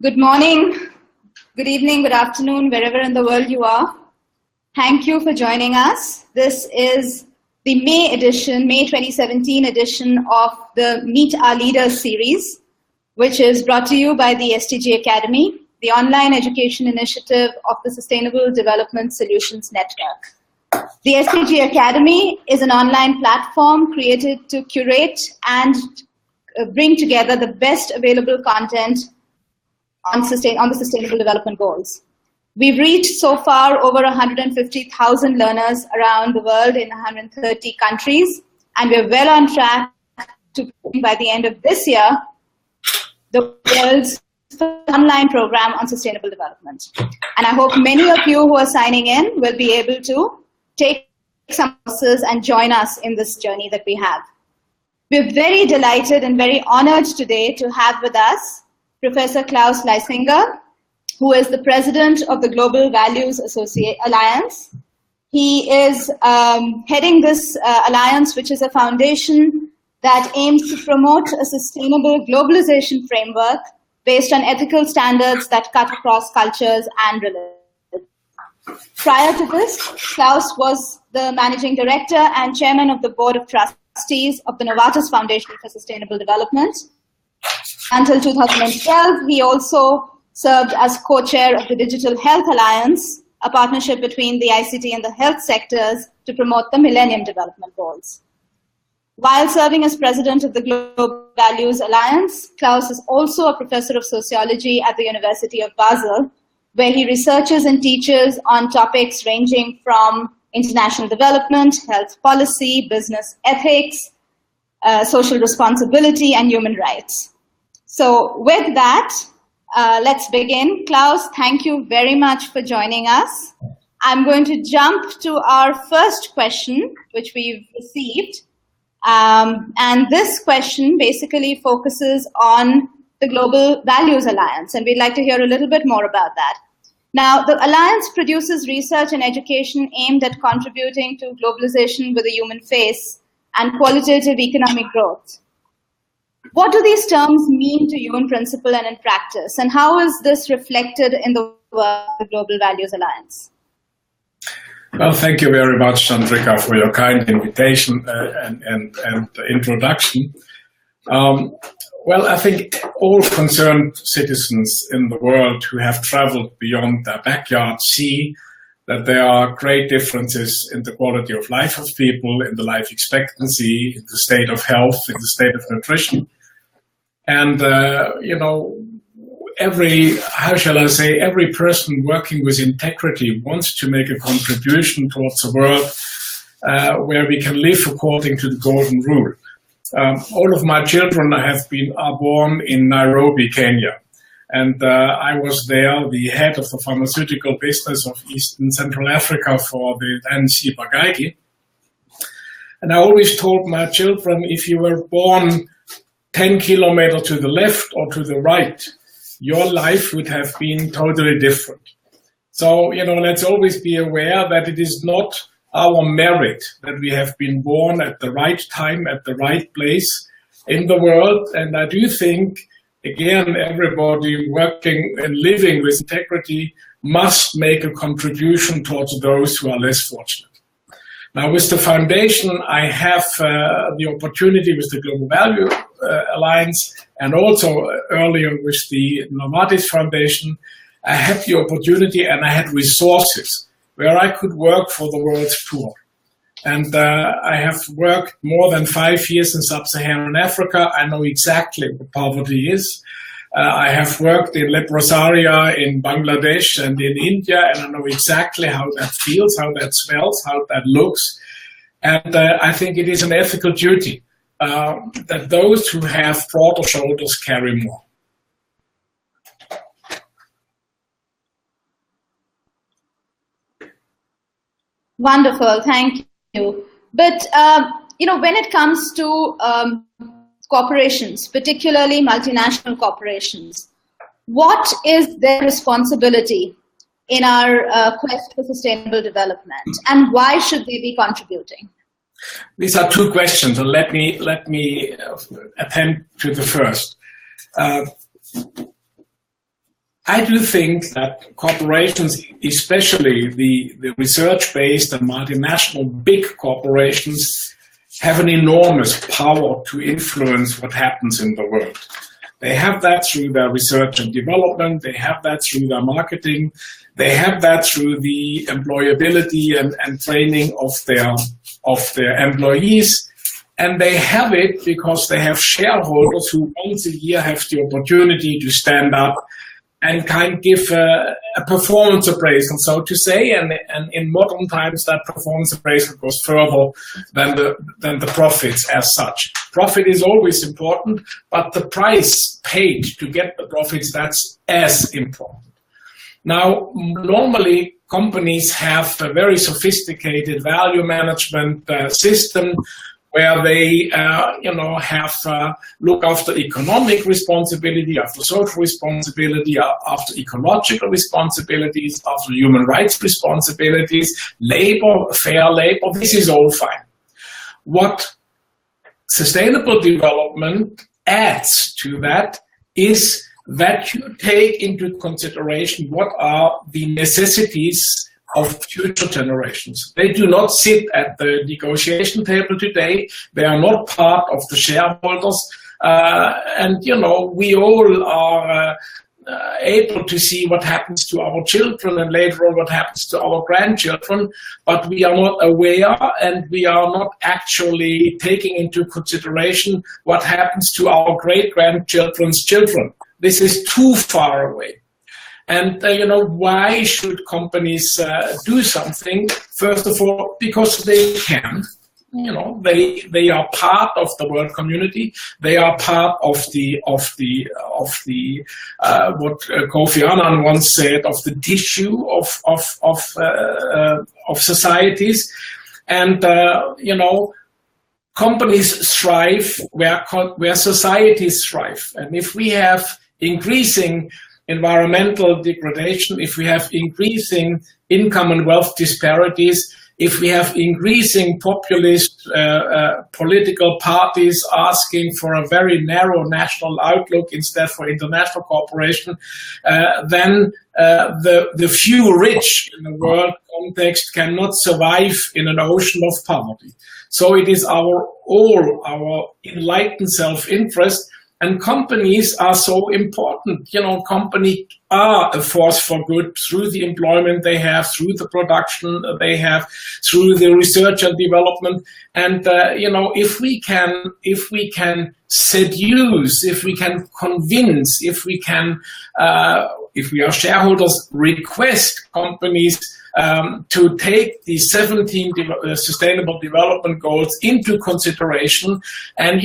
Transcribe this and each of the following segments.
Good morning, good evening, good afternoon, wherever in the world you are. Thank you for joining us. This is the May 2017 edition of the Meet Our Leaders series, which is brought to you by the SDG Academy, the online education initiative of the Sustainable Development Solutions Network. The SDG Academy is an online platform created to curate and bring together the best available content on the Sustainable Development Goals. We've reached so far over 150,000 learners around the world in 130 countries, and we're well on track to, by the end of this year, the world's online program on sustainable development. And I hope many of you who are signing in will be able to take some courses and join us in this journey that we have. We're very delighted and very honored today to have with us Professor Klaus Leisinger, who is the president of the Global Values Alliance. He is heading this alliance, which is a foundation that aims to promote a sustainable globalization framework based on ethical standards that cut across cultures and religions. Prior to this, Klaus was the managing director and chairman of the Board of Trustees of the Novartis Foundation for Sustainable Development. Until 2012, he also served as co-chair of the Digital Health Alliance, a partnership between the ICT and the health sectors to promote the Millennium Development Goals. While serving as president of the Global Values Alliance, Klaus is also a professor of sociology at the University of Basel, where he researches and teaches on topics ranging from international development, health policy, business ethics, social responsibility, and human rights. So with that, let's begin. Klaus, thank you very much for joining us. I'm going to jump to our first question, which we've received. And this question basically focuses on the Global Values Alliance, and we'd like to hear a little bit more about that. Now, the Alliance produces research and education aimed at contributing to globalization with a human face and qualitative economic growth. What do these terms mean to you in principle and in practice, and how is this reflected in the work of the Global Values Alliance? Well, thank you very much, Chandrika, for your kind invitation and introduction. Well, I think all concerned citizens in the world who have traveled beyond their backyard see that there are great differences in the quality of life of people, in the life expectancy, in the state of health, in the state of nutrition. And, every person working with integrity wants to make a contribution towards a world where we can live according to the golden rule. All of my children are born in Nairobi, Kenya. And I was there, the head of the pharmaceutical business of East and Central Africa for the ANC Bagaigi. And I always told my children, if you were born 10 kilometers to the left or to the right, your life would have been totally different. So, let's always be aware that it is not our merit that we have been born at the right time, at the right place in the world. And I do think, again, everybody working and living with integrity must make a contribution towards those who are less fortunate. Now, with the foundation, I have the opportunity with the Global Value Alliance and also earlier with the Novartis Foundation, I had the opportunity and I had resources where I could work for the world's poor. And I have worked more than 5 years in sub-Saharan Africa. I know exactly what poverty is. I have worked in leprosaria in Bangladesh and in India, and I know exactly how that feels, how that smells, how that looks. And I think it is an ethical duty that those who have broader shoulders carry more. Wonderful, thank you. But, when it comes to corporations, particularly multinational corporations, what is their responsibility in our quest for sustainable development, and why should they be contributing? These are two questions, and let me attend to the first. I do think that corporations, especially the research-based and multinational big corporations, have an enormous power to influence what happens in the world. They have that through their research and development, they have that through their marketing, they have that through the employability and training of their employees, and they have it because they have shareholders who once a year have the opportunity to stand up and kind of give a performance appraisal, so to say, and in modern times that performance appraisal goes further than the profits as such. Profit is always important, but the price paid to get the profits, that's as important. Now, normally companies have a very sophisticated value management system where they, look after economic responsibility, after social responsibility, after ecological responsibilities, after human rights responsibilities, labor, fair labor. This is all fine. What sustainable development adds to that is that you take into consideration what are the necessities of future generations. They do not sit at the negotiation table today. They are not part of the shareholders. We all are able to see what happens to our children and later on what happens to our grandchildren, but we are not aware and we are not actually taking into consideration what happens to our great-grandchildren's children. This is too far away. And, why should companies do something? First of all, because they can. They are part of the world community. They are part of what Kofi Annan once said, of the tissue of societies. And, companies thrive where societies thrive. And if we have increasing environmental degradation, if we have increasing income and wealth disparities, if we have increasing populist political parties asking for a very narrow national outlook instead for international cooperation, then the few rich in the world context cannot survive in an ocean of poverty. So it is our enlightened self-interest. And companies are so important. Companies are a force for good through the employment they have, through the production they have, through the research and development. And, if we can seduce, if we can convince, if we are shareholders, request companies to take the 17 Sustainable Development Goals into consideration and,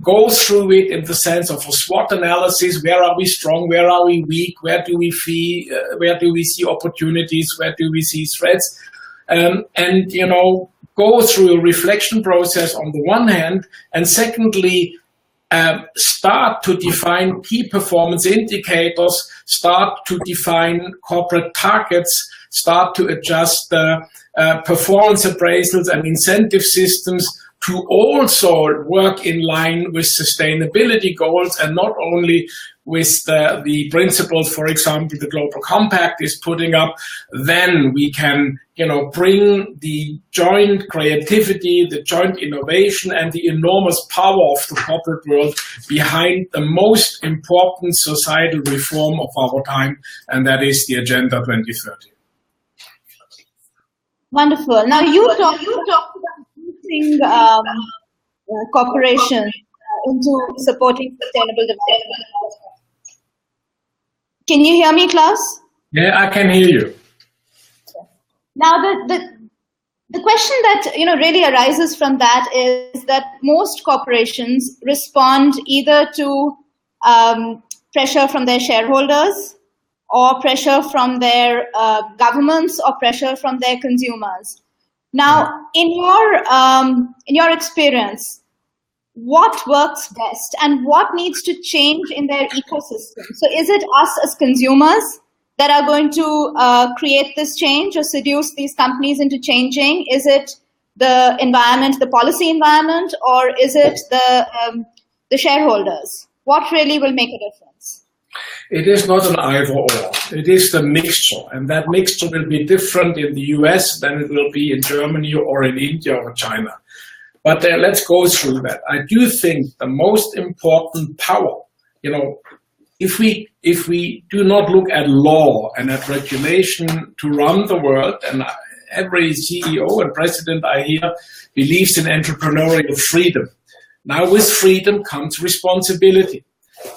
go through it in the sense of a SWOT analysis. Where are we strong? Where are we weak? Where do we see opportunities? Where do we see threats? Go through a reflection process on the one hand, and secondly, start to define key performance indicators, start to define corporate targets, start to adjust performance appraisals and incentive systems to also work in line with sustainability goals and not only with the principles, for example, the Global Compact is putting up. Then we can, bring the joint creativity, the joint innovation, and the enormous power of the corporate world behind the most important societal reform of our time, and that is the Agenda 2030. Wonderful. Now you talked about using corporations into supporting sustainable development. Can you hear me, Klaus? Yeah, I can hear you. Now, the question that really arises from that is that most corporations respond either to pressure from their shareholders, or pressure from their governments, or pressure from their consumers. Now, in your experience, what works best and what needs to change in their ecosystem? So is it us as consumers that are going to create this change or seduce these companies into changing? Is it the environment, the policy environment, or is it the shareholders? What really will make a difference? It is not an either or. It is the mixture, and that mixture will be different in the US than it will be in Germany or in India or China. But let's go through that. I do think the most important power, if we do not look at law and at regulation to run the world, and every CEO and president I hear believes in entrepreneurial freedom. Now with freedom comes responsibility.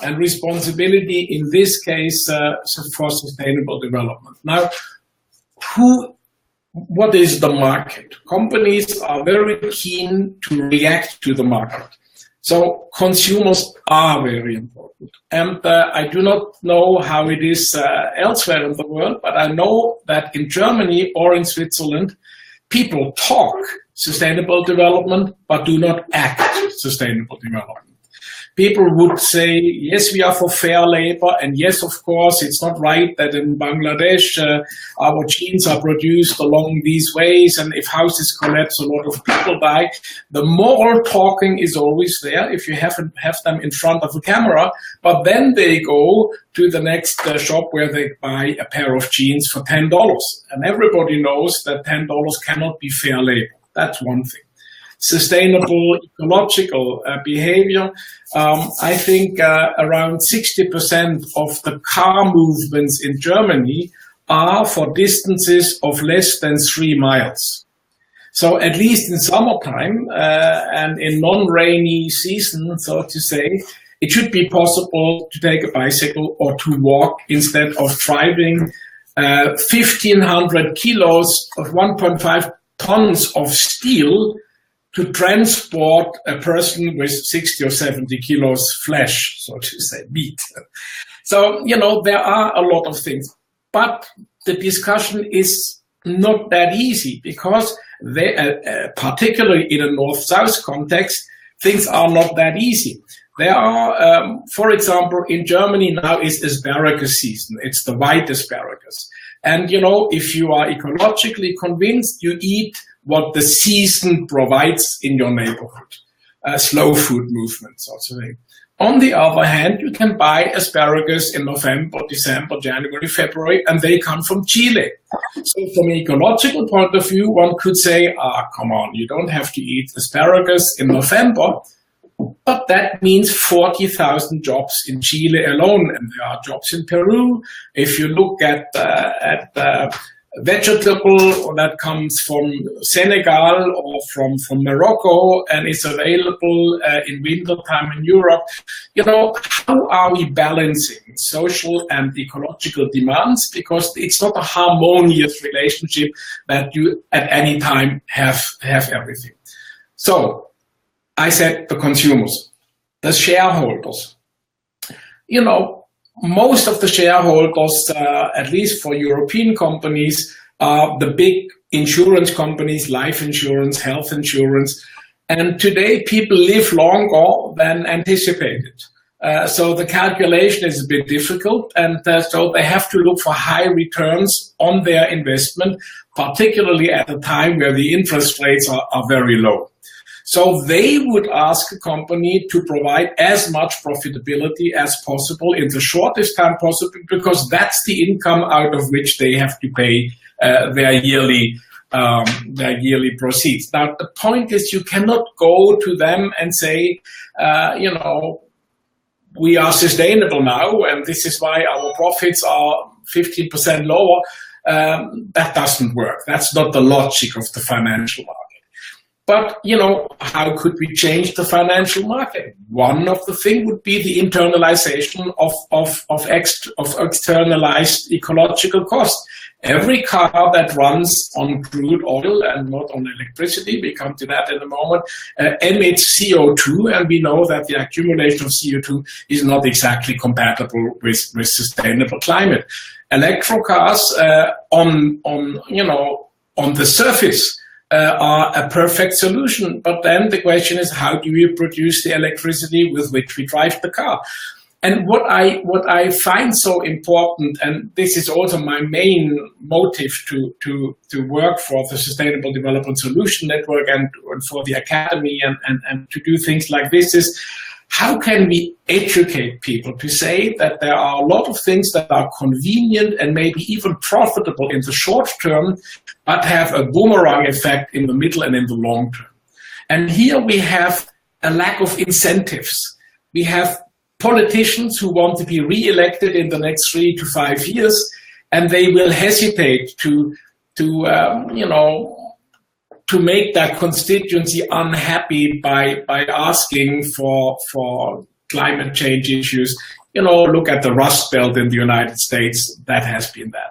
And responsibility in this case for sustainable development. Now, what is the market? Companies are very keen to react to the market. So consumers are very important. And I do not know how it is elsewhere in the world, but I know that in Germany or in Switzerland, people talk sustainable development, but do not act sustainable development. People would say, yes, we are for fair labor, and yes, of course, it's not right that in Bangladesh our jeans are produced along these ways, and if houses collapse, a lot of people die. The moral talking is always there if you have them in front of a camera, but then they go to the next shop where they buy a pair of jeans for $10. And everybody knows that $10 cannot be fair labor. That's one thing. Sustainable ecological behavior. I think around 60% of the car movements in Germany are for distances of less than 3 miles. So at least in summertime and in non-rainy season, so to say, it should be possible to take a bicycle or to walk instead of driving 1,500 kilos of 1.5 tons of steel to transport a person with 60 or 70 kilos flesh, so to say, meat. So, there are a lot of things. But the discussion is not that easy because particularly in a North-South context, things are not that easy. There are, for example, in Germany now is asparagus season. It's the white asparagus. And, if you are ecologically convinced, you eat what the season provides in your neighborhood. Slow food movement, sort of thing. On the other hand, you can buy asparagus in November, December, January, February, and they come from Chile. So from an ecological point of view, one could say, come on, you don't have to eat asparagus in November. But that means 40,000 jobs in Chile alone, and there are jobs in Peru. If you look at vegetable that comes from Senegal or from Morocco and is available in wintertime in Europe, how are we balancing social and ecological demands? Because it's not a harmonious relationship that you at any time have everything. So I said the consumers, the shareholders. Most of the shareholders, at least for European companies, are the big insurance companies, life insurance, health insurance. And today people live longer than anticipated. So the calculation is a bit difficult. And so they have to look for high returns on their investment, particularly at a time where the interest rates are very low. So they would ask a company to provide as much profitability as possible in the shortest time possible, because that's the income out of which they have to pay their yearly proceeds. Now, the point is you cannot go to them and say, we are sustainable now, and this is why our profits are 15% lower. That doesn't work. That's not the logic of the financial market. But, how could we change the financial market? One of the things would be the internalization of externalized ecological costs. Every car that runs on crude oil and not on electricity, we come to that in a moment, emits CO2, and we know that the accumulation of CO2 is not exactly compatible with sustainable climate. Electro cars on the surface are a perfect solution. But then the question is, how do we produce the electricity with which we drive the car? And what I find so important, and this is also my main motive to work for the Sustainable Development Solution Network and for the Academy and to do things like this, is how can we educate people to say that there are a lot of things that are convenient and maybe even profitable in the short term, but have a boomerang effect in the middle and in the long term. And here we have a lack of incentives. We have politicians who want to be re-elected in the next 3 to 5 years, and they will hesitate to make their constituency unhappy by asking for climate change issues. Look at the Rust Belt in the United States. That has been that.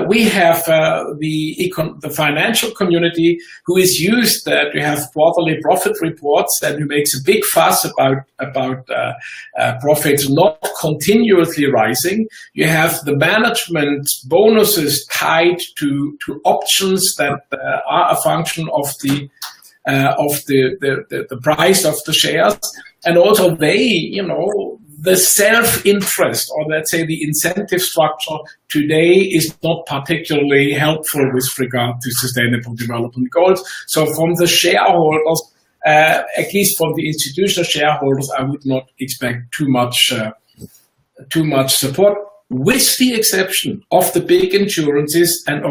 We have the financial community who is used to have quarterly profit reports and who makes a big fuss about profits not continuously rising. You have the management bonuses tied to options that are a function of the price of the shares, and also the self-interest, or let's say the incentive structure today, is not particularly helpful with regard to sustainable development goals. So from the shareholders, at least from the institutional shareholders, I would not expect too much support, with the exception of the big insurances, and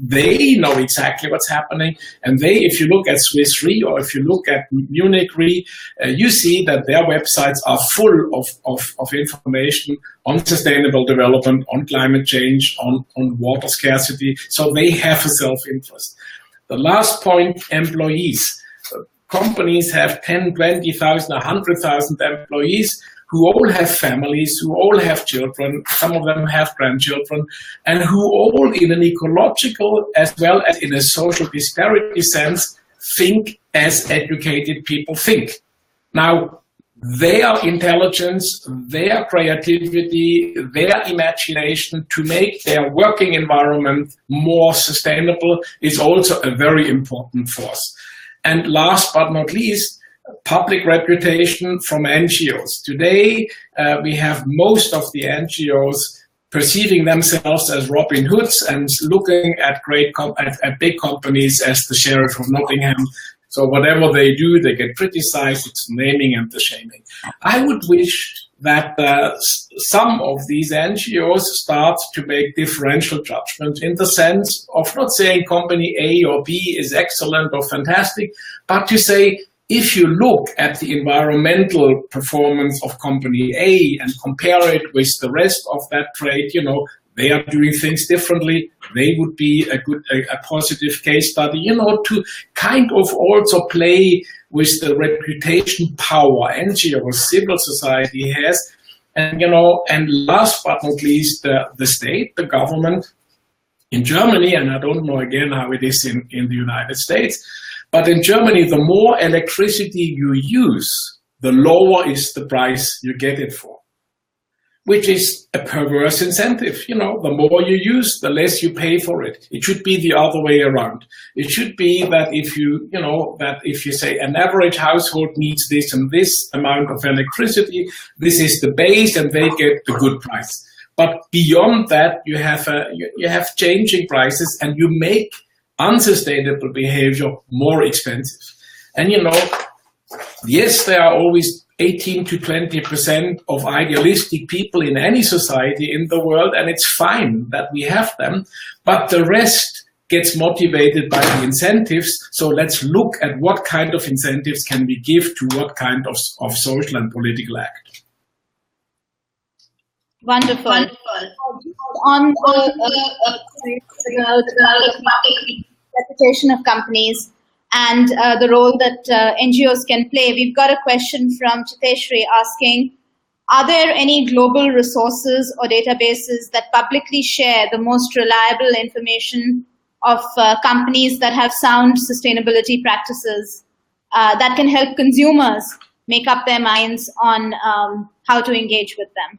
they know exactly what's happening. And if you look at Swiss Re or if you look at Munich Re, you see that their websites are full of information on sustainable development, on climate change, on water scarcity. So they have a self-interest. The last point, employees. Companies have 10, 20,000, 100,000 employees who all have families, who all have children, some of them have grandchildren, and who all, in an ecological as well as in a social disparity sense, think as educated people think. Now, their intelligence, their creativity, their imagination to make their working environment more sustainable is also a very important force. And last but not least, public reputation from NGOs. Today, we have most of the NGOs perceiving themselves as Robin Hoods and looking at at big companies as the Sheriff of Nottingham. So whatever they do, they get criticized. It's the naming and the shaming. I would wish that some of these NGOs start to make differential judgment in the sense of not saying company A or B is excellent or fantastic, but to say, if you look at the environmental performance of company A and compare it with the rest of that trade, they are doing things differently. They would be a positive case study, to kind of also play with the reputation power NGOs, civil society has. And, and last but not least, the state, the government in Germany, and I don't know again how it is in the United States, but in Germany, the more electricity you use, the lower is the price you get it for, which is a perverse incentive. The more you use, the less you pay for it. It should be the other way around. It should be that if you say an average household needs this and this amount of electricity, this is the base and they get the good price. But beyond that, you have changing prices and you make unsustainable behavior more expensive. And yes, there are always 18 to 20% of idealistic people in any society in the world, and it's fine that we have them, but the rest gets motivated by the incentives. So let's look at what kind of incentives can we give to what kind of social and political act. Wonderful. On the reputation of companies and the role that NGOs can play, we've got a question from Chiteshri asking, are there any global resources or databases that publicly share the most reliable information of companies that have sound sustainability practices that can help consumers make up their minds on how to engage with them?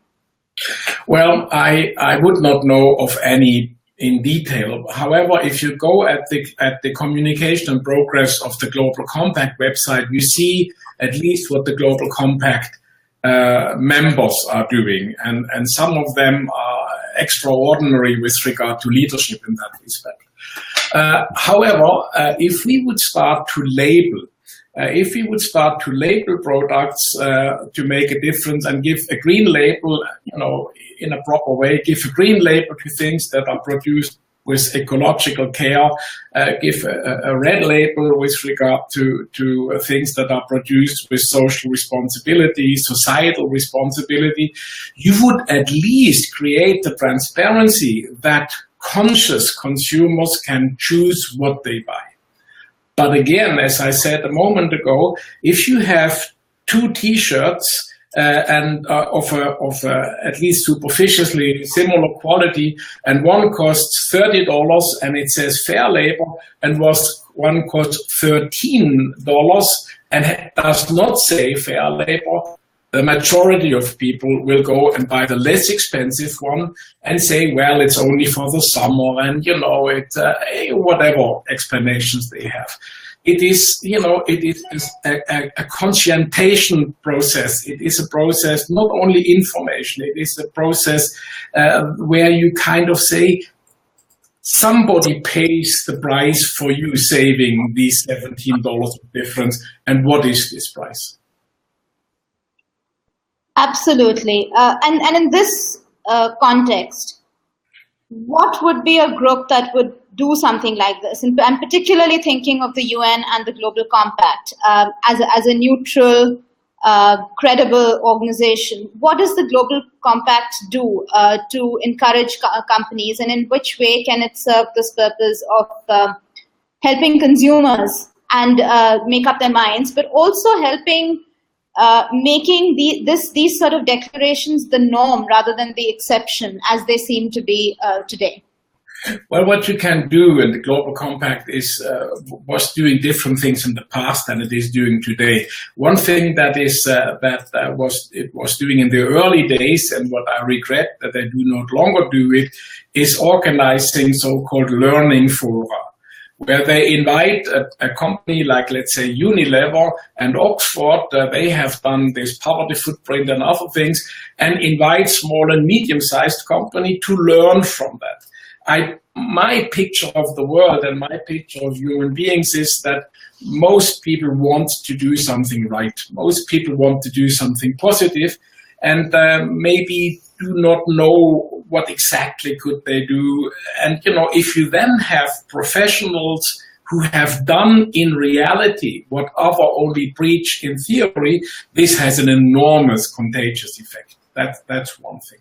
Well, I would not know of any in detail. However, if you go at the communication and progress of the Global Compact website, you see at least what the Global Compact members are doing, and some of them are extraordinary with regard to leadership in that respect. However, if we would start to label If we would start to label products to make a difference and give a green label, in a proper way, give a green label to things that are produced with ecological care, give a red label with regard to things that are produced with social responsibility, societal responsibility, you would at least create the transparency that conscious consumers can choose what they buy. But again, as I said a moment ago, if you have two T-shirts and of at least superficially similar quality, and one costs $30 and it says fair labor, and one costs $13 and does not say fair labor, the majority of people will go and buy the less expensive one and say, well, it's only for the summer, and whatever explanations they have. It is, it is a conscientation process. It is a process, not only information, it is a process where you kind of say, somebody pays the price for you saving these $17 of difference, and what is this price? Absolutely. And in this context, what would be a group that would do something like this? And I'm particularly thinking of the UN and the Global Compact as a neutral, credible organization. What does the Global Compact do to encourage companies, and in which way can it serve this purpose of helping consumers and make up their minds, but also helping making these sort of declarations the norm rather than the exception, as they seem to be today? Well, what you can do, and the Global Compact was doing different things in the past than it is doing today. One thing that it was doing in the early days, and what I regret that they do not longer do it, is organizing so-called learning fora, where they invite a company like, let's say, Unilever and Oxford. They have done this poverty footprint and other things, and invite small and medium-sized company to learn from that. My picture of the world and my picture of human beings is that most people want to do something right. Most people want to do something positive, and maybe do not know what exactly could they do. And, if you then have professionals who have done in reality what others only preach in theory, this has an enormous contagious effect. That's one thing.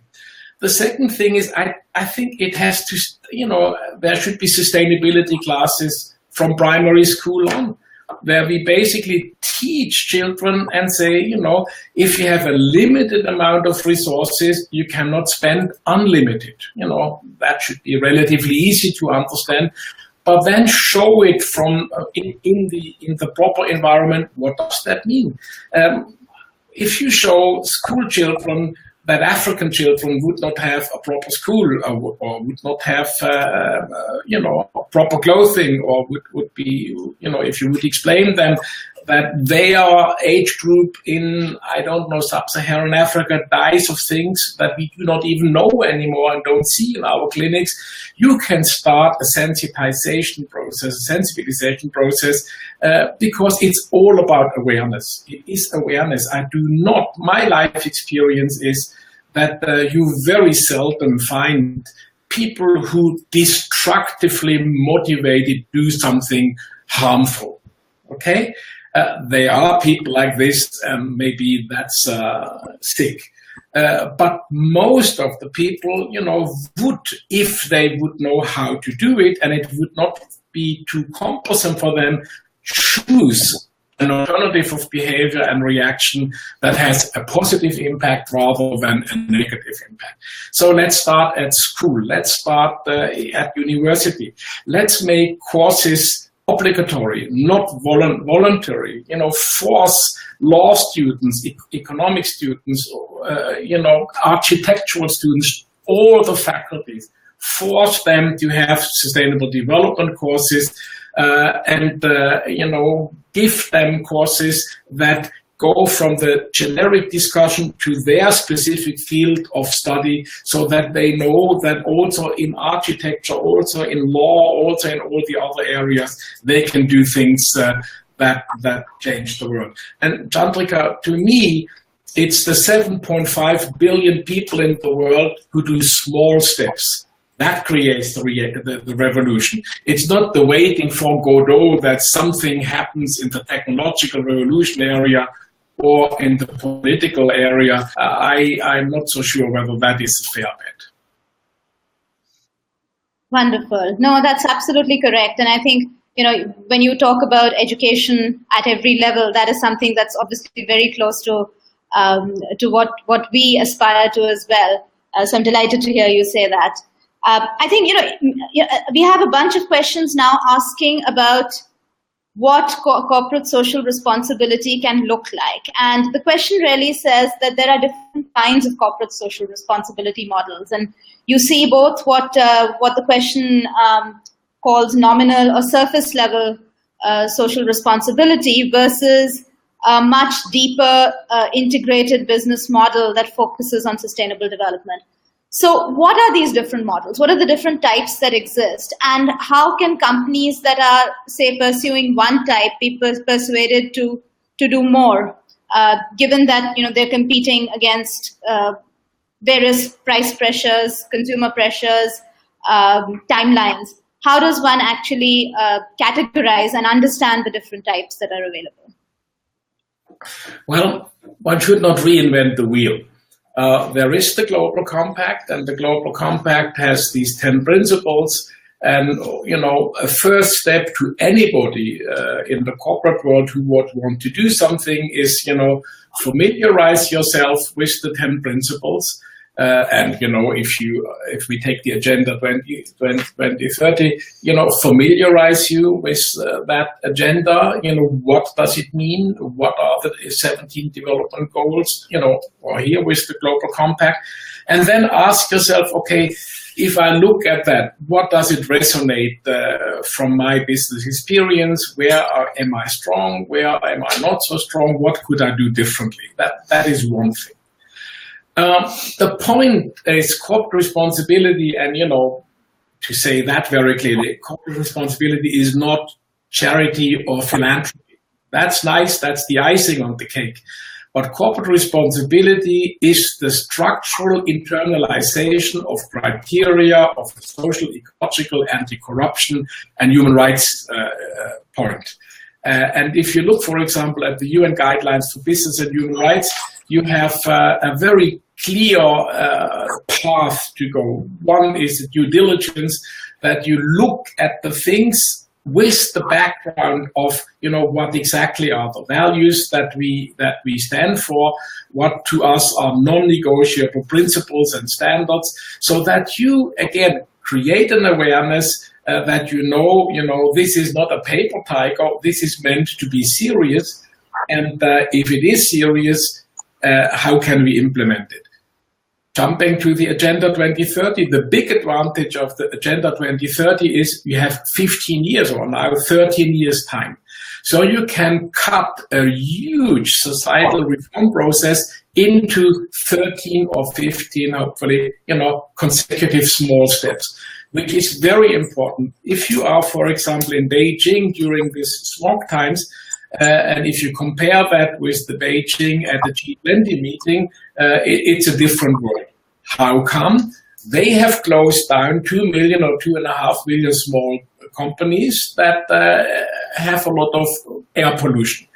The second thing is, I think it has to, there should be sustainability classes from primary school on, where we basically teach children and say, if you have a limited amount of resources, you cannot spend unlimited. That should be relatively easy to understand, but then show it from in the proper environment. What does that mean? If you show school children that African children would not have a proper school, or would not have, proper clothing, or would be, if you would explain them that their age group in, sub-Saharan Africa dies of things that we do not even know anymore and don't see in our clinics, you can start a sensitization process, because it's all about awareness. It is awareness. My life experience is that you very seldom find people who destructively motivated do something harmful, okay? There are people like this, and maybe that's sick. But most of the people, would, if they would know how to do it, and it would not be too cumbersome for them, choose an alternative of behavior and reaction that has a positive impact rather than a negative impact. So let's start at school. Let's start at university. Let's make courses obligatory, not voluntary. Force law students, economic students, architectural students, all the faculties, force them to have sustainable development courses, and give them courses that go from the generic discussion to their specific field of study, so that they know that also in architecture, also in law, also in all the other areas, they can do things that changed the world. And Chandrika, to me, it's the 7.5 billion people in the world who do small steps. That creates the revolution. It's not the waiting for Godot that something happens in the technological revolution area or in the political area. I'm not so sure whether that is a fair bet. Wonderful. No, that's absolutely correct. And I think, when you talk about education at every level, that is something that's obviously very close to what we aspire to as well. So I'm delighted to hear you say that. I think, we have a bunch of questions now asking about what corporate social responsibility can look like. And the question really says that there are different kinds of corporate social responsibility models. And you see both what the question calls nominal or surface level social responsibility versus a much deeper integrated business model that focuses on sustainable development. So what are these different models? What are the different types that exist? And how can companies that are, say, pursuing one type be persuaded to do more, given that they're competing against various price pressures, consumer pressures, timelines? How does one actually categorize and understand the different types that are available? Well, one should not reinvent the wheel. There is the Global Compact, and the Global Compact has these 10 principles. And, a first step to anybody in the corporate world who would want to do something is, familiarize yourself with the 10 principles. And, if we take the Agenda 2030, familiarize you with that agenda. What does it mean? What are the 17 development goals, or here with the Global Compact? And then ask yourself, okay, if I look at that, what does it resonate from my business experience? Where am I strong? Where am I not so strong? What could I do differently? That is one thing. The point is corporate responsibility, and to say that very clearly, corporate responsibility is not charity or philanthropy. That's nice, that's the icing on the cake. But corporate responsibility is the structural internalization of criteria of social, ecological, anti-corruption, and human rights point. And if you look, for example, at the UN guidelines for business and human rights, you have a very clear path to go. One is the due diligence, that you look at the things with the background of, what exactly are the values that we stand for, what to us are non-negotiable principles and standards, so that you, again, create an awareness that this is not a paper tiger, this is meant to be serious, and if it is serious, how can we implement it? Jumping to the Agenda 2030, the big advantage of the Agenda 2030 is you have 15 years or now 13 years time. So you can cut a huge societal reform process into 13 or 15, hopefully, consecutive small steps, which is very important. If you are, for example, in Beijing during these smog times, and if you compare that with the Beijing at the G20 meeting, it's a different world. How come? They have closed down 2 million or 2.5 million small companies that have a lot of air pollution.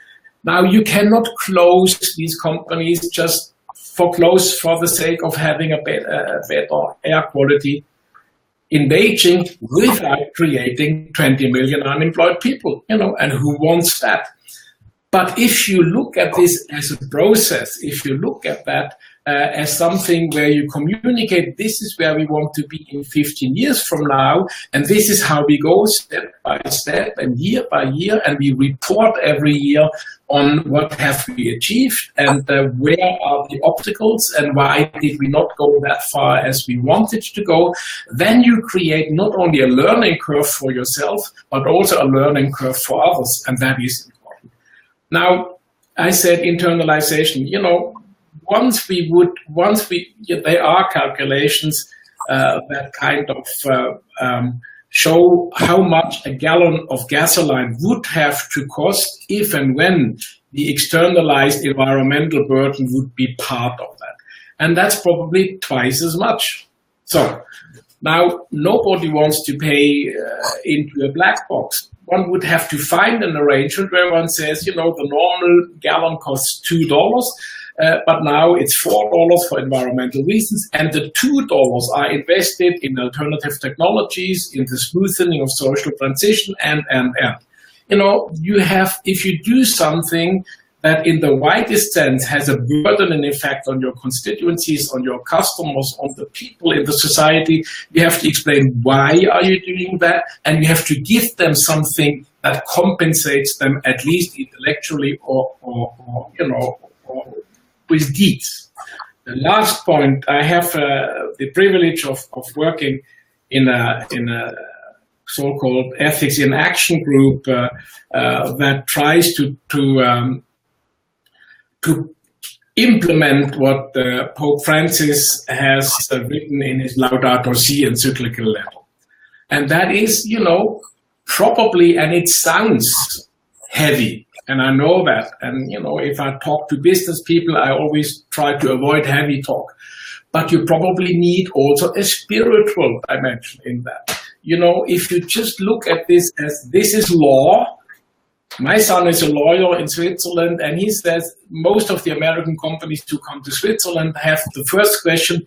Now, you cannot close these companies just for the sake of having a better air quality in Beijing without creating 20 million unemployed people, and who wants that? But if you look at this as a process, if you look at that as something where you communicate, this is where we want to be in 15 years from now, and this is how we go step by step and year by year, and we report every year on what have we achieved and where are the obstacles and why did we not go that far as we wanted to go, then you create not only a learning curve for yourself, but also a learning curve for others, and that is important. Now, I said internalization, there are calculations that kind of show how much a gallon of gasoline would have to cost if and when the externalized environmental burden would be part of that. And that's probably twice as much. So now nobody wants to pay into a black box. One would have to find an arrangement where one says, the normal gallon costs $2, but now it's $4 for environmental reasons, and the $2 are invested in alternative technologies, in the smoothing of social transition, and. You have, if you do something that in the widest sense has a burden and effect on your constituencies, on your customers, on the people in the society, you have to explain why are you doing that, and you have to give them something that compensates them at least intellectually or with deeds. The last point, I have the privilege of working in a so-called ethics in action group that tries to implement what Pope Francis has written in his Laudato Si encyclical letter. And that is, probably, and it sounds heavy, and I know that. And, if I talk to business people, I always try to avoid heavy talk. But you probably need also a spiritual dimension in that. If you just look at this as this is law. My son is a lawyer in Switzerland, and he says most of the American companies who come to Switzerland have the first question,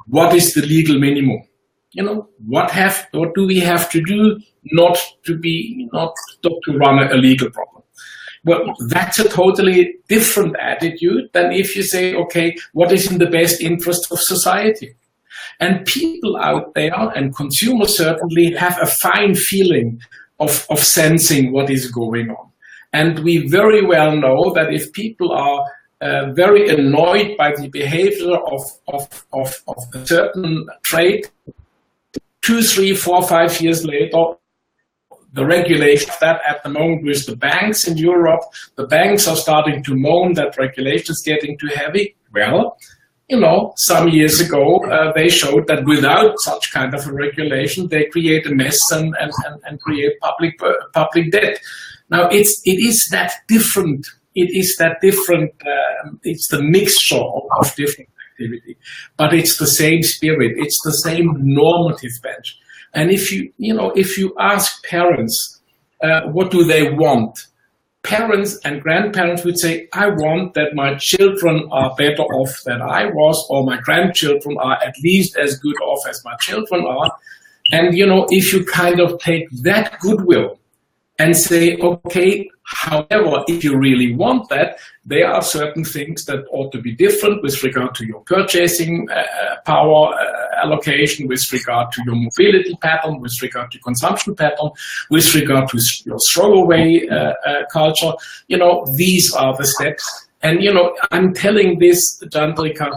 what is the legal minimum? What do we have to do not to run a legal problem? Well, that's a totally different attitude than if you say, okay, what is in the best interest of society? And people out there, and consumers certainly, have a fine feeling of sensing what is going on. And we very well know that if people are very annoyed by the behavior of a certain trade, 2, 3, 4, 5 years later, the regulation of that at the moment with the banks in Europe, the banks are starting to moan that regulation is getting too heavy. Well, some years ago, they showed that without such kind of a regulation, they create a mess and create public debt. Now, it is that different. It's the mixture of different activity, but it's the same spirit. It's the same normative bench. And if you ask parents, what do they want? Parents and grandparents would say, I want that my children are better off than I was, or my grandchildren are at least as good off as my children are. And, if you kind of take that goodwill and say, okay, however, if you really want that, there are certain things that ought to be different with regard to your purchasing power allocation, with regard to your mobility pattern, with regard to consumption pattern, with regard to your throwaway culture. These are the steps. And, I'm telling this, Chandrika,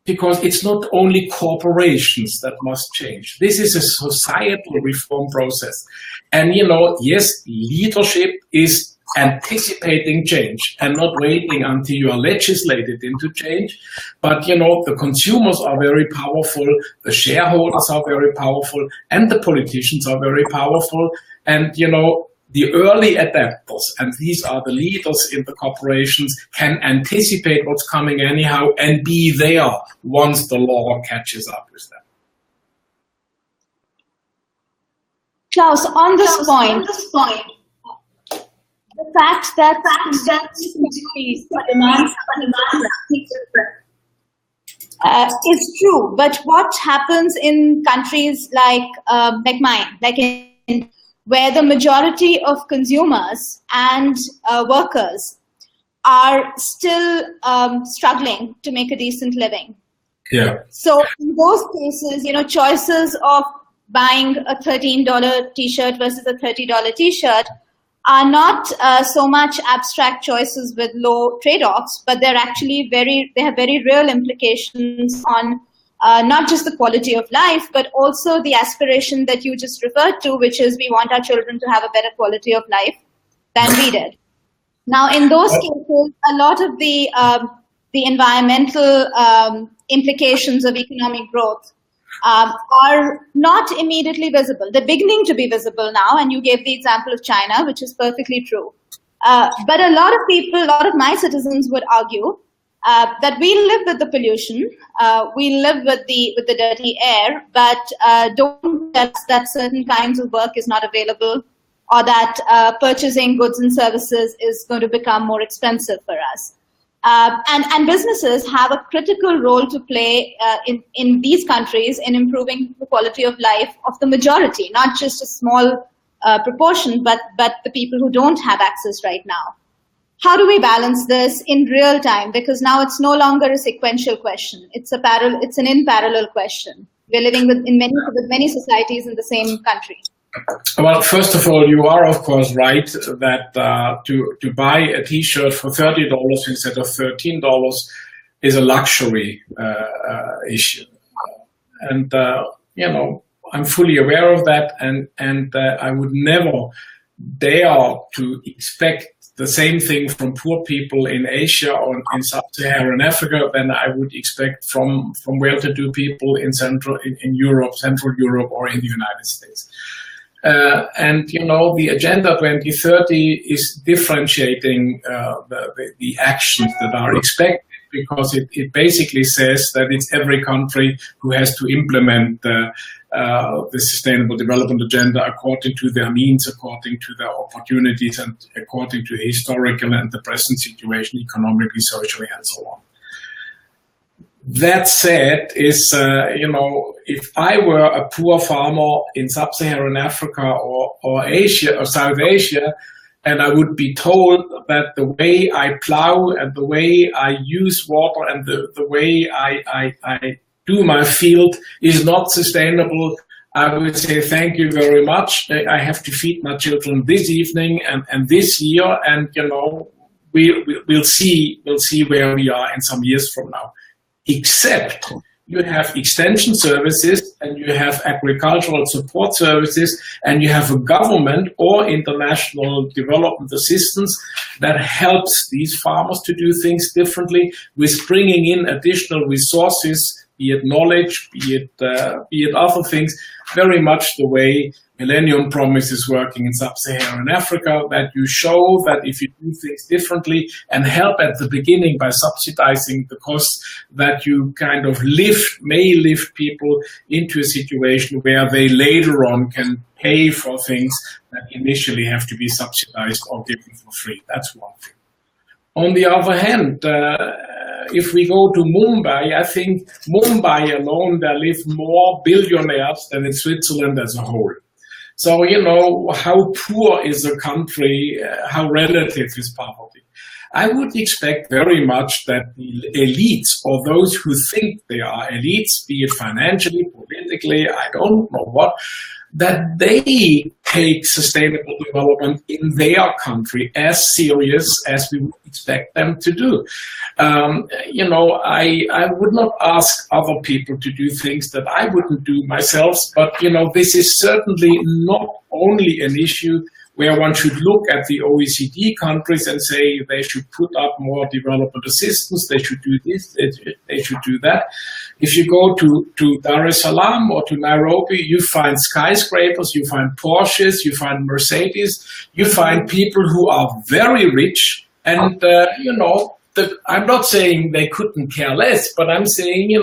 because it's not only corporations that must change. This is a societal reform process. And, yes, leadership is anticipating change and not waiting until you are legislated into change. But, the consumers are very powerful, the shareholders are very powerful, and the politicians are very powerful. And, the early adapters, and these are the leaders in the corporations, can anticipate what's coming anyhow and be there once the law catches up with them. Klaus, on this point, the fact that demands is true, but what happens in countries like mine, where the majority of consumers and workers are still struggling to make a decent living? Yeah. So in those cases, choices of buying a $13 t-shirt versus a $30 t-shirt are not so much abstract choices with low trade-offs, but they're actually they have very real implications on not just the quality of life, but also the aspiration that you just referred to, which is we want our children to have a better quality of life than we did. Now, in those cases, a lot of the environmental implications of economic growth are not immediately visible. They're beginning to be visible now, and you gave the example of China, which is perfectly true. But a lot of people, a lot of my citizens would argue that we live with the pollution, we live with the dirty air, but don't tell us that certain kinds of work is not available, or that purchasing goods and services is going to become more expensive for us. And businesses have a critical role to play in these countries in improving the quality of life of the majority, not just a small proportion, but the people who don't have access right now. How do we balance this in real time? Because now it's no longer a sequential question. It's an in parallel question. We're living with many societies in the same country. Well, first of all, you are, of course, right that to buy a T-shirt for $30 instead of $13 is a luxury issue. And, I'm fully aware of that, and I would never dare to expect the same thing from poor people in Asia or in sub-Saharan Africa than I would expect from well-to-do people in Central Europe, or in the United States. And the Agenda 2030 is differentiating the actions that are expected, because it basically says that it's every country who has to implement the Sustainable Development Agenda according to their means, according to their opportunities, and according to the historical and the present situation, economically, socially, and so on. That said, if I were a poor farmer in sub-Saharan Africa or Asia or South Asia, and I would be told that the way I plow and the way I use water and the way I do my field is not sustainable, I would say thank you very much. I have to feed my children this evening and this year, and we'll see where we are in some years from now. Except you have extension services, and you have agricultural support services, and you have a government or international development assistance that helps these farmers to do things differently, with bringing in additional resources, be it knowledge, be it other things, very much the way Millennium Promise is working in sub-Saharan Africa, that you show that if you do things differently and help at the beginning by subsidizing the costs, that you kind of may lift people into a situation where they later on can pay for things that initially have to be subsidized or given for free. That's one thing. On the other hand, if we go to Mumbai, I think Mumbai alone, there live more billionaires than in Switzerland as a whole. So, how poor is a country, how relative is poverty? I would expect very much that the elites, or those who think they are elites, be it financially, politically, I don't know what, that they take sustainable development in their country as serious as we would expect them to do. I would not ask other people to do things that I wouldn't do myself, but, this is certainly not only an issue where one should look at the OECD countries and say they should put up more development assistance, they should do this, they should do that. If you go to Dar es Salaam or to Nairobi, you find skyscrapers, you find Porsches, you find Mercedes, you find people who are very rich, and, I'm not saying they couldn't care less, but I'm saying,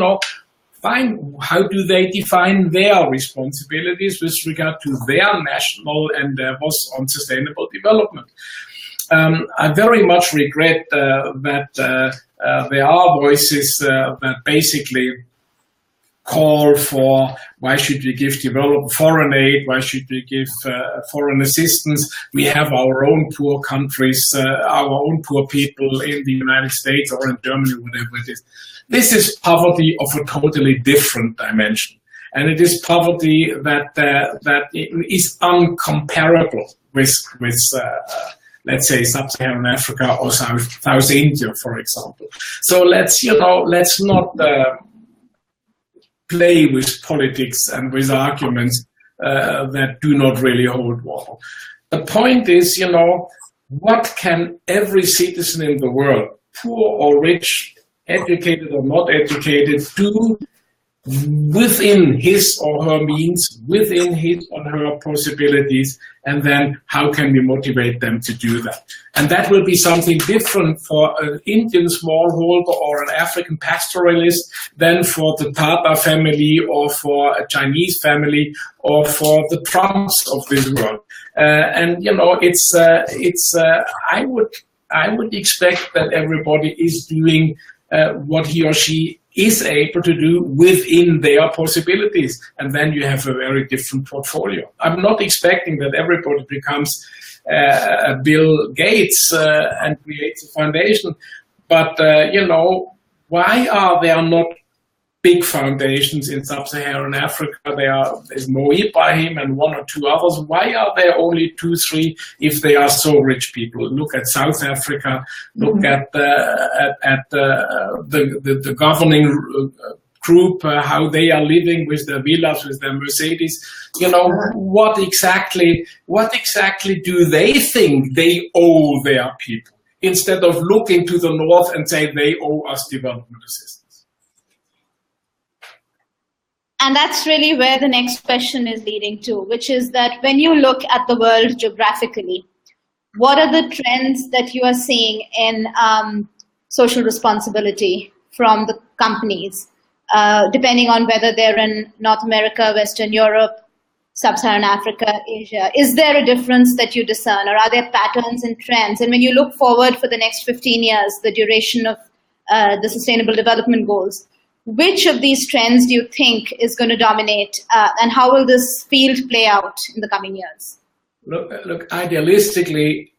how do they define their responsibilities with regard to their national endeavors on sustainable development? I very much regret that there are voices that basically call for why should we give foreign aid, why should we give foreign assistance? We have our own poor countries, our own poor people in the United States or in Germany, whatever it is. This is poverty of a totally different dimension. And it is poverty that is uncomparable with let's say, sub-Saharan Africa or South India, for example. So let's not play with politics and with arguments that do not really hold water. The point is, what can every citizen in the world, poor or rich, educated or not educated, do within his or her means, within his or her possibilities, and then how can we motivate them to do that? And that will be something different for an Indian smallholder or an African pastoralist than for the Tata family or for a Chinese family or for the Trumps of this world. And you know, I would expect that everybody is doing what he or she is able to do within their possibilities, and then you have a very different portfolio. I'm not expecting that everybody becomes Bill Gates and creates a foundation, but you know, why are there not big foundations in sub-Saharan Africa? There's Mo Ibrahim and one or two others. Why are there only 2, 3 if they are so rich people? Look at South Africa. Look at the governing group, how they are living with their villas, with their Mercedes. You know, what exactly do they think they owe their people? Instead of looking to the north and say they owe us development assistance. And that's really where the next question is leading to, which is that when you look at the world geographically, what are the trends that you are seeing in social responsibility from the companies, depending on whether they're in North America, Western Europe, Sub-Saharan Africa, Asia? Is there a difference that you discern, or are there patterns and trends? And when you look forward for the next 15 years, the duration of the Sustainable Development Goals, which of these trends do you think is going to dominate, and how will this field play out in the coming years? Look, idealistically,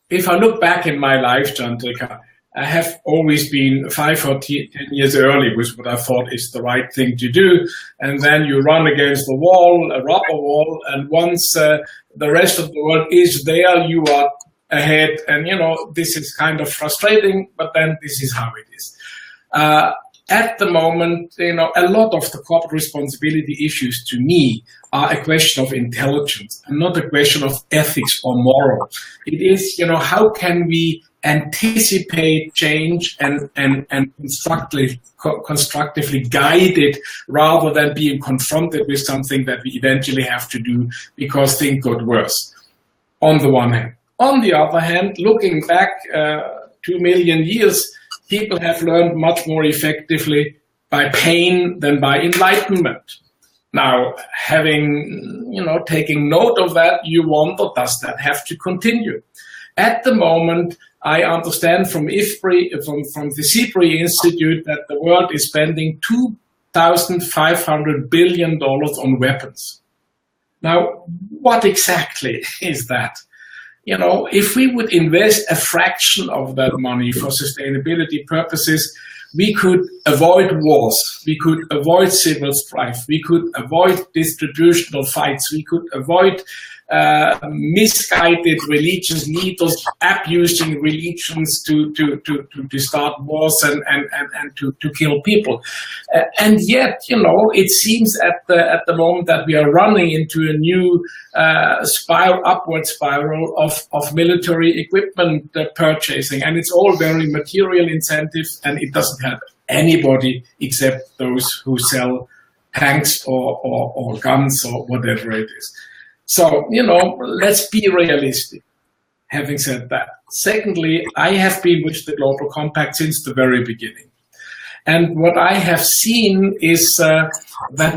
if I look back in my life, Chandrika, I have always been 5 or 10 years early with what I thought is the right thing to do. And then you run against the wall, a rubber wall, and once the rest of the world is there, you are ahead. And, you know, this is kind of frustrating, but then this is how it is. At the moment, you know, a lot of the corporate responsibility issues to me are a question of intelligence and not a question of ethics or moral. It is, you know, how can we anticipate change and constructively guide it rather than being confronted with something that we eventually have to do because things got worse, on the one hand. On the other hand, looking back 2 million years, people have learned much more effectively by pain than by enlightenment. Now, taking note of that, you wonder, does that have to continue? At the moment, I understand from IFPRI, from the CIPRI Institute, that the world is spending $2,500 billion on weapons. Now, what exactly is that? You know, if we would invest a fraction of that money for sustainability purposes, we could avoid wars, we could avoid civil strife, we could avoid distributional fights, we could avoid misguided religious leaders abusing religions to start wars and to kill people. And yet, you know, it seems at the moment that we are running into a new upward spiral of military equipment purchasing, and it's all very material incentive, and it doesn't help anybody except those who sell tanks or guns or whatever it is. So, you know, let's be realistic, having said that. Secondly, I have been with the Global Compact since the very beginning. And what I have seen is that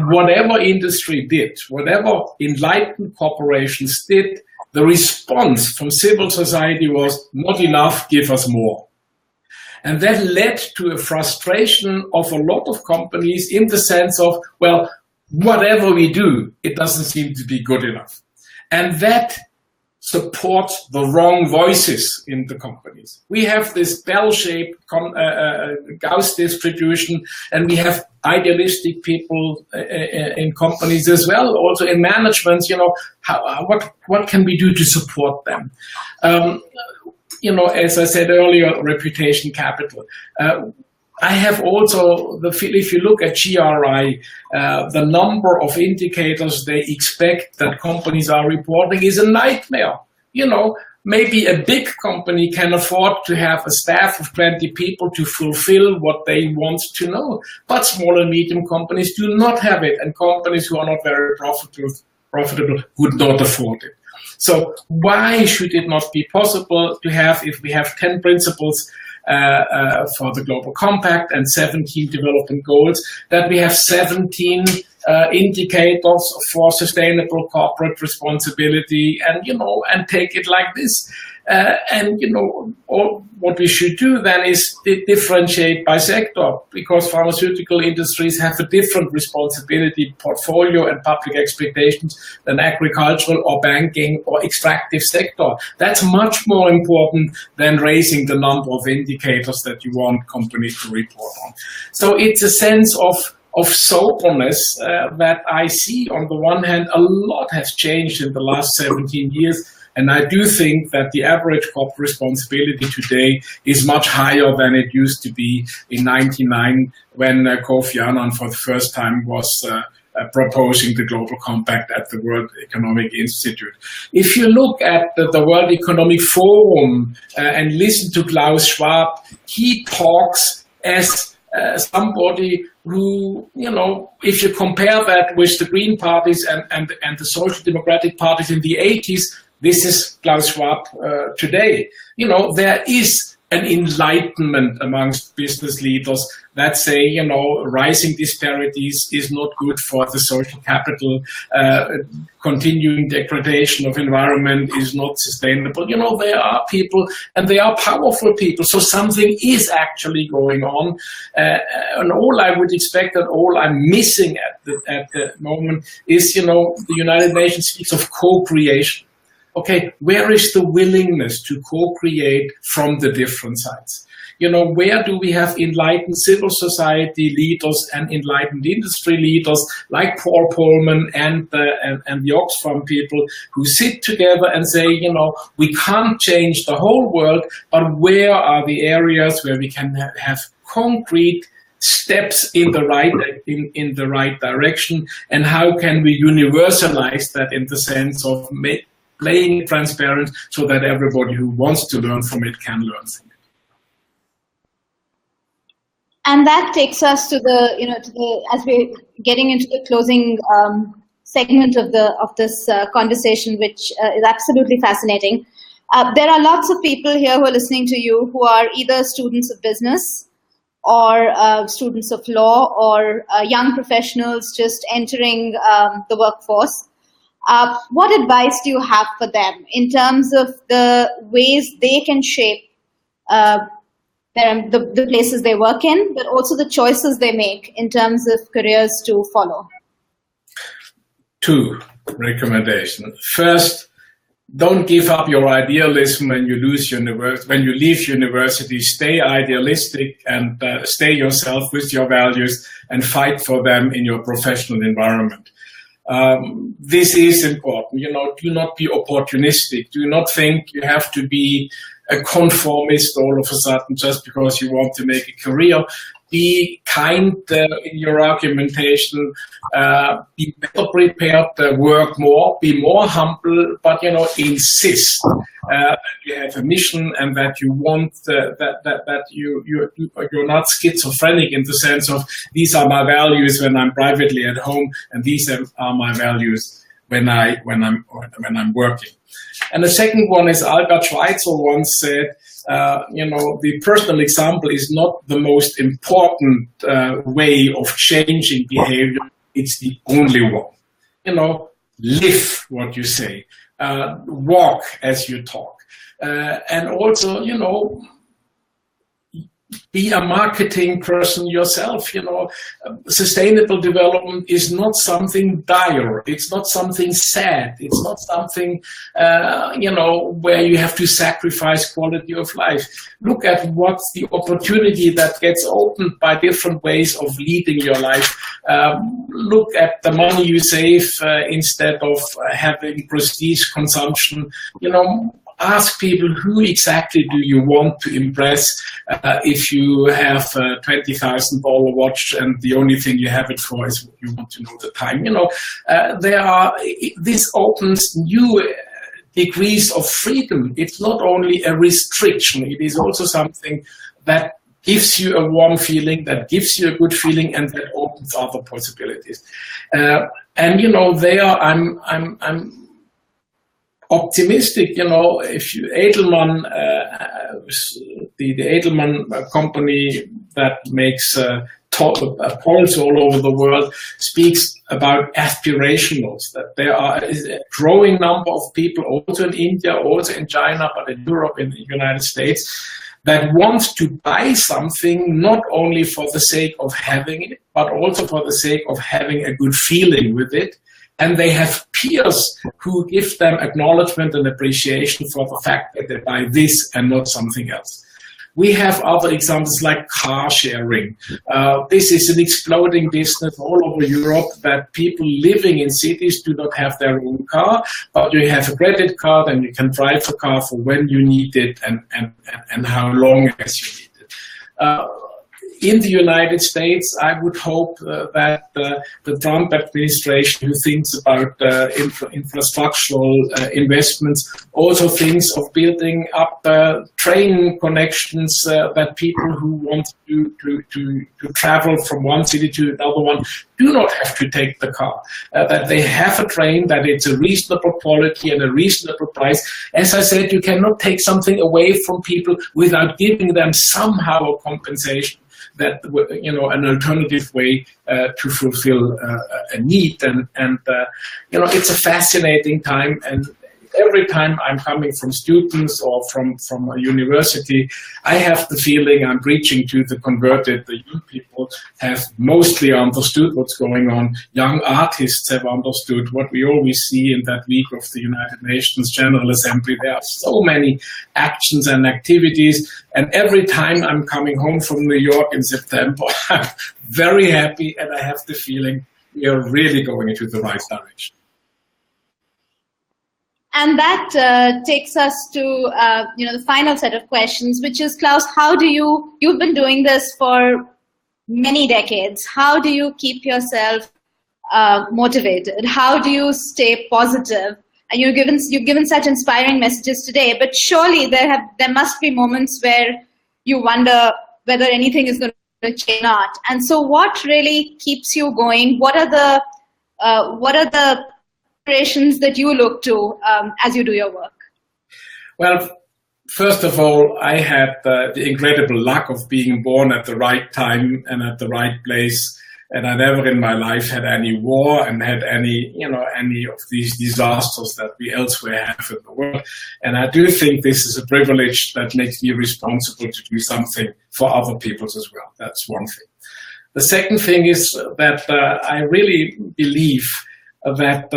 whatever industry did, whatever enlightened corporations did, the response from civil society was not enough, give us more. And that led to a frustration of a lot of companies in the sense of, well, whatever we do, it doesn't seem to be good enough. And that supports the wrong voices in the companies. We have this bell-shaped Gauss distribution, and we have idealistic people in companies as well, also in management. You know, what can we do to support them? You know, as I said earlier, reputation capital. I have also, if you look at GRI, the number of indicators they expect that companies are reporting is a nightmare. You know, maybe a big company can afford to have a staff of 20 people to fulfill what they want to know. But small and medium companies do not have it, and companies who are not very profitable would not afford it. So why should it not be possible to have, if we have 10 principles for the Global Compact and 17 development goals, that we have 17 indicators for sustainable corporate responsibility, and and take it like this. What we should do then is differentiate by sector, because pharmaceutical industries have a different responsibility portfolio and public expectations than agricultural or banking or extractive sector. That's much more important than raising the number of indicators that you want companies to report on. So it's a sense of soberness that I see. On the one hand, a lot has changed in the last 17 years. And I do think that the average corporate responsibility today is much higher than it used to be in 1999 when Kofi Annan for the first time was proposing the Global Compact at the World Economic Institute. If you look at the World Economic Forum and listen to Klaus Schwab, he talks as somebody who, if you compare that with the Green parties and the Social Democratic parties in the 80s, this is Klaus Schwab today. There is an enlightenment amongst business leaders that say, rising disparities is not good for the social capital, continuing degradation of environment is not sustainable. There are people, and they are powerful people, so something is actually going on. And all I would expect, and all I'm missing at the moment is, the United Nations speaks of co-creation. Okay, where is the willingness to co-create from the different sides? Where do we have enlightened civil society leaders and enlightened industry leaders like Paul Polman and the Oxfam people who sit together and say, we can't change the whole world, but where are the areas where we can have concrete steps in the right direction, and how can we universalize that in the sense of playing transparent so that everybody who wants to learn from it can learn from it. And that takes us to as we're getting into the closing segment of this conversation, which is absolutely fascinating. There are lots of people here who are listening to you who are either students of business or students of law or young professionals just entering the workforce. What advice do you have for them in terms of the ways they can shape the places they work in, but also the choices they make in terms of careers to follow? 2 recommendations. First, don't give up your idealism when you leave university. Stay idealistic and stay yourself with your values and fight for them in your professional environment. This is important. Do not be opportunistic. Do not think you have to be a conformist all of a sudden just because you want to make a career. Be kind in your argumentation, be better prepared, work more, be more humble, but insist that you have a mission and that you want that you're not schizophrenic in the sense of these are my values when I'm privately at home and these are my values when I'm working. And the second one is Albert Schweitzer once said, the personal example is not the most important way of changing behavior. It's the only one. Live what you say, walk as you talk, and also, be a marketing person yourself. Sustainable development is not something dire. It's not something sad. It's not something, where you have to sacrifice quality of life. Look at what's the opportunity that gets opened by different ways of leading your life. Look at the money you save instead of having prestige consumption. Ask people, who exactly do you want to impress if you have a $20,000 watch and the only thing you have it for is you want to know the time. This opens new degrees of freedom. It's not only a restriction, it is also something that gives you a warm feeling, that gives you a good feeling, and that opens other possibilities. And you know, there I'm optimistic. You know, if you, Edelman, the Edelman company that makes polls all over the world, speaks about aspirationals, that there are a growing number of people, also in India, also in China, but in Europe, in the United States, that wants to buy something not only for the sake of having it, but also for the sake of having a good feeling with it. And they have peers who give them acknowledgement and appreciation for the fact that they buy this and not something else. We have other examples like car sharing. This is an exploding business all over Europe, that people living in cities do not have their own car, but you have a credit card and you can drive the car for when you need it and how long as you need it. In the United States, I would hope that the Trump administration, who thinks about infrastructural investments, also thinks of building up train connections that people who want to travel from one city to another one do not have to take the car, that they have a train, that it's a reasonable quality and a reasonable price. As I said, you cannot take something away from people without giving them somehow a compensation, that, you know, an alternative way to fulfill a need. And you know, it's a fascinating time. And every time I'm coming from students or from a university, I have the feeling I'm preaching to the converted. The young people have mostly understood what's going on. Young artists have understood what we always see in that week of the United Nations General Assembly. There are so many actions and activities. And every time I'm coming home from New York in September, I'm very happy, and I have the feeling we are really going into the right direction. And that takes us to you know, the final set of questions, which is, Klaus, how do you've been doing this for many decades. How do you keep yourself motivated? How do you stay positive? And you've given such inspiring messages today, but surely there must be moments where you wonder whether anything is going to change or not. And so what really keeps you going? What are the inspirations that you look to as you do your work? Well, first of all, I had the incredible luck of being born at the right time and at the right place. And I never in my life had any war and had any of these disasters that we elsewhere have in the world. And I do think this is a privilege that makes me responsible to do something for other people as well. That's one thing. The second thing is that I really believe that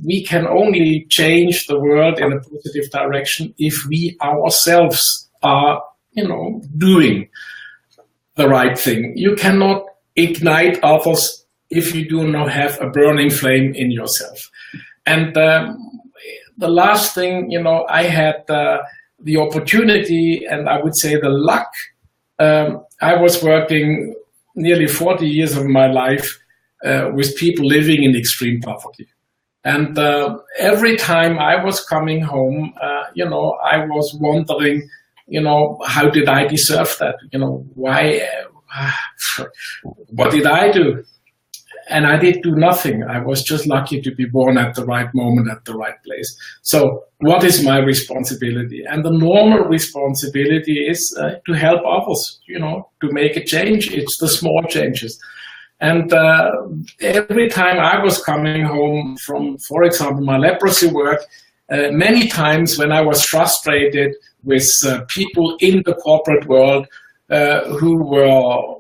we can only change the world in a positive direction if we ourselves are, doing the right thing. You cannot ignite others if you do not have a burning flame in yourself. And the last thing, I had the opportunity, and I would say the luck. I was working nearly 40 years of my life with people living in extreme poverty. And every time I was coming home, I was wondering, how did I deserve that? Why? What did I do? And I did do nothing. I was just lucky to be born at the right moment, at the right place. So what is my responsibility? And the normal responsibility is to help others, to make a change. It's the small changes. And every time I was coming home from, for example, my leprosy work, many times when I was frustrated with people in the corporate world who were,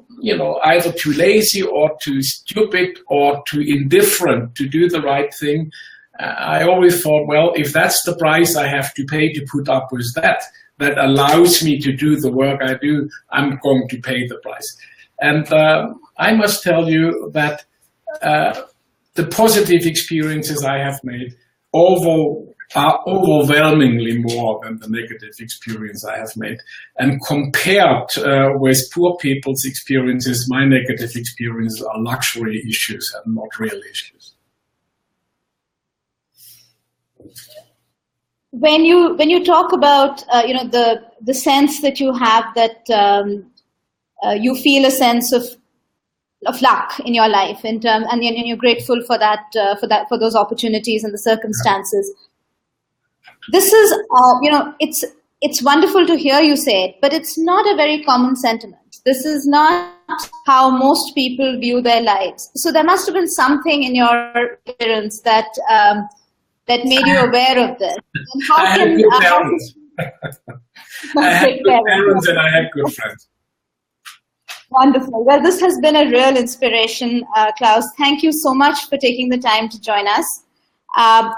either too lazy or too stupid or too indifferent to do the right thing, I always thought, well, if that's the price I have to pay to put up with that allows me to do the work I do, I'm going to pay the price. And I must tell you that the positive experiences I have made are overwhelmingly more than the negative experience I have made. And compared with poor people's experiences, my negative experiences are luxury issues and not real issues. when you talk about the sense that you have that you feel a sense of luck in your life and you're grateful for for those opportunities and the circumstances. This is it's wonderful to hear you say it, but it's not a very common sentiment. This is not how most people view their lives. So there must have been something in your experience that made you aware of this. And how I had good parents. I had good parents and I had good friends. Wonderful. Well, this has been a real inspiration, Klaus. Thank you so much for taking the time to join us.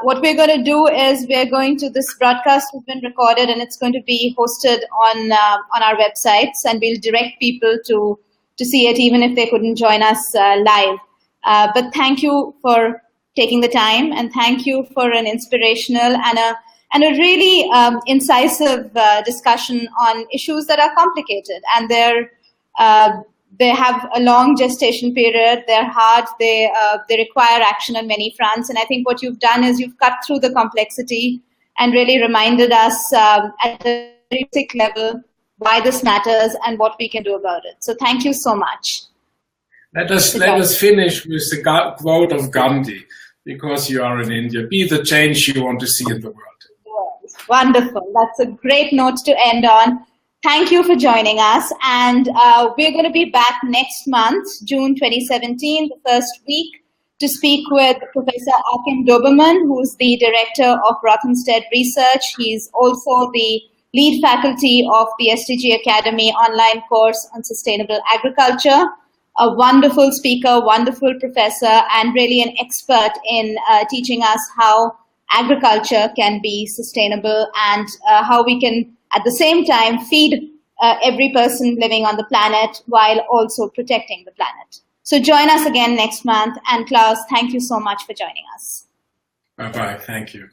What we're going to do is this broadcast has been recorded and it's going to be hosted on our websites, and we'll direct people to see it even if they couldn't join us live. But thank you for taking the time, and thank you for an inspirational and a really incisive discussion on issues that are complicated, and they have a long gestation period. They're hard. They require action on many fronts. And I think what you've done is you've cut through the complexity and really reminded us at a very basic level why this matters and what we can do about it. So thank you so much. Let us finish with the quote of Gandhi, because you are in India. Be the change you want to see in the world. Yes, wonderful. That's a great note to end on. Thank you for joining us, and we're going to be back next month, June 2017, the first week, to speak with Professor Akim Doberman, who's the Director of Rothamsted Research. He's also the lead faculty of the SDG Academy online course on sustainable agriculture. A wonderful speaker, wonderful professor, and really an expert in teaching us how agriculture can be sustainable and how we can at the same time feed every person living on the planet while also protecting the planet. So join us again next month. And Klaus, thank you so much for joining us. Bye-bye. Thank you.